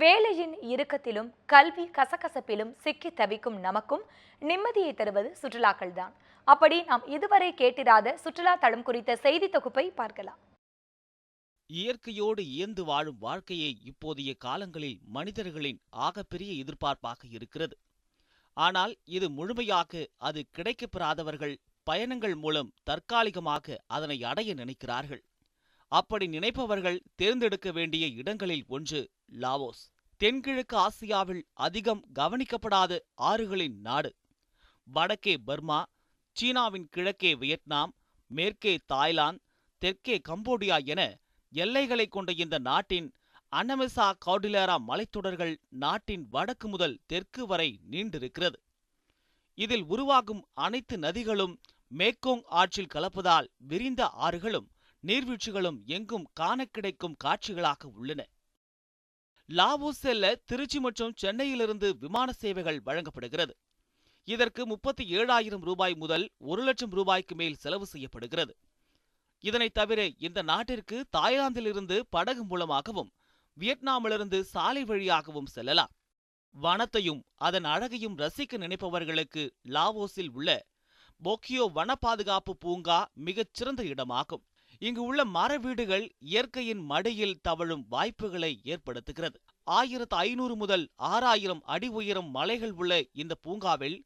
வேலையின் இறுக்கத்திலும் கல்வி கசகசப்பிலும் சிக்கி தவிக்கும் நமக்கும் நிம்மதியை தருவது சுற்றுலாக்கள் தான். அப்படி நாம் இதுவரை கேட்டிராத சுற்றுலா தளம் குறித்த செய்தி தொகுப்பை பார்க்கலாம். இயற்கையோடு இயந்து வாழும் வாழ்க்கையே இப்போதைய காலங்களில் மனிதர்களின் ஆகப்பெரிய எதிர்பார்ப்பாக இருக்கிறது. ஆனால் இது முழுமையாக அது கிடைக்கப்பெறாதவர்கள் பயணங்கள் மூலம் தற்காலிகமாக அதனை அடைய நினைக்கிறார்கள். அப்படி நினைப்பவர்கள் தேர்ந்தெடுக்க வேண்டிய இடங்களில் ஒன்று லாவோஸ். தென்கிழக்கு ஆசியாவில் அதிகம் கவனிக்கப்படாத ஆறுகளின் நாடு. வடக்கே பர்மா, சீனாவின் கிழக்கே வியட்நாம், மேற்கே தாய்லாந்து, தெற்கே கம்போடியா என எல்லைகளை கொண்ட இந்த நாட்டின் அன்னமெசா கார்டிலேரா மலைத்தொடர்கள் நாட்டின் வடக்கு முதல் தெற்கு வரை நீண்டிருக்கிறது. இதில் உருவாகும் அனைத்து நதிகளும் மேக்கோங் ஆற்றில் கலப்பதால் விரிந்த ஆறுகளும் நீர்வீழ்ச்சிகளும் எங்கும் காண கிடைக்கும் காட்சிகளாக உள்ளன. லாவோஸ் செல்ல திருச்சி மற்றும் சென்னையிலிருந்து விமான சேவைகள் வழங்கப்படுகிறது. இதற்கு 37,000 ரூபாய் முதல் 1,00,000 ரூபாய்க்கு மேல் செலவு செய்யப்படுகிறது. இதனை தவிர இந்த நாட்டிற்கு தாய்லாந்திலிருந்து படகு மூலமாகவும் வியட்நாமிலிருந்து சாலை வழியாகவும் செல்லலாம். வனத்தையும் அதன் அழகையும் ரசிக்க நினைப்பவர்களுக்கு லாவோஸில் உள்ள போக்கியோ வன பாதுகாப்பு பூங்கா மிகச் சிறந்த இடமாகும். இங்கு உள்ள மர வீடுகள் இயற்கையின் மடியில் தவழும் வாய்ப்புகளை ஏற்படுத்துகிறது. 1500 முதல் 6000 அடி உயரம் மலைகள் உள்ள இந்த பூங்காவில்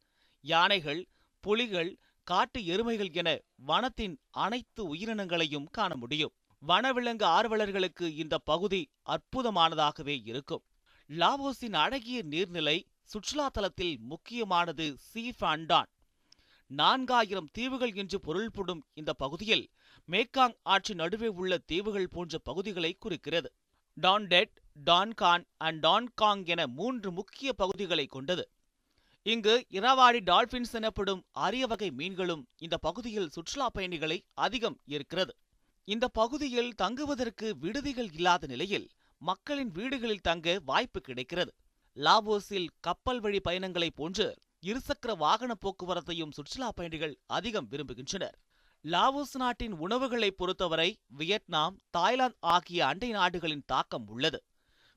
யானைகள், புலிகள், காட்டு எருமைகள் என வனத்தின் அனைத்து உயிரினங்களையும் காண முடியும். வனவிலங்கு ஆர்வலர்களுக்கு இந்த பகுதி அற்புதமானதாகவே இருக்கும். லாவோஸின் அழகிய நீர்நிலை சுற்றுலா தலத்தில் முக்கியமானது சி ஃபண்டான். 4000 தீவுகள் என்று பொருள்படும் இந்த பகுதியில் மேக்காங் ஆற்று நடுவே உள்ள தீவுகள் போன்ற பகுதிகளை குறிக்கிறது. Don Det, Don Khon and Don Khong என 3 முக்கிய பகுதிகளை கொண்டது. இங்கு இரவாடி டால்பின்ஸ் எனப்படும் அரிய வகை மீன்களும் இந்த பகுதியில் சுற்றுலா பயணிகளை அதிகம் ஈர்க்கிறது. இந்த பகுதியில் தங்குவதற்கு விடுதிகள் இல்லாத நிலையில் மக்களின் வீடுகளில் தங்க வாய்ப்பு கிடைக்கிறது. லாவோஸில் கப்பல் வழி பயணங்களை போன்று இருசக்கர வாகன போக்குவரத்தையும் சுற்றுலா பயணிகள் அதிகம் விரும்புகின்றனர். லாவோஸ் நாட்டின் உணவுகளை பொறுத்தவரை வியட்நாம், தாய்லாந்து ஆகிய அண்டை நாடுகளின் தாக்கம் உள்ளது.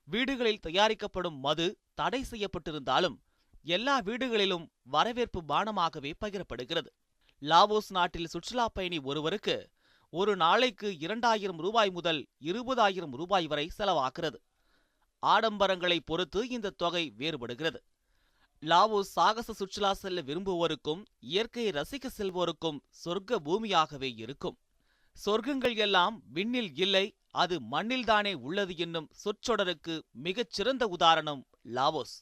வீடுகளில் தயாரிக்கப்படும் மது தடை செய்யப்பட்டிருந்தாலும் எல்லா வீடுகளிலும் வரவேற்பு பானமாகவே பகிரப்படுகிறது. லாவோஸ் நாட்டில் சுற்றுலா பயணி ஒருவருக்கு ஒரு நாளைக்கு 2000 ரூபாய் முதல் 20,000 ரூபாய் வரை செலவாகிறது. ஆடம்பரங்களை பொறுத்து இந்த தொகை வேறுபடுகிறது. லாவோஸ் சாகச சுற்றுலா செல்ல விரும்புவோருக்கும் இயற்கையை ரசிக்க செல்வோருக்கும் சொர்க்க பூமியாகவே இருக்கும். சொர்க்கங்கள் எல்லாம் விண்ணில் இல்லை, அது மண்ணில்தானே உள்ளது என்னும் சொற்றொடருக்கு மிகச் சிறந்த உதாரணம் லாவோஸ்.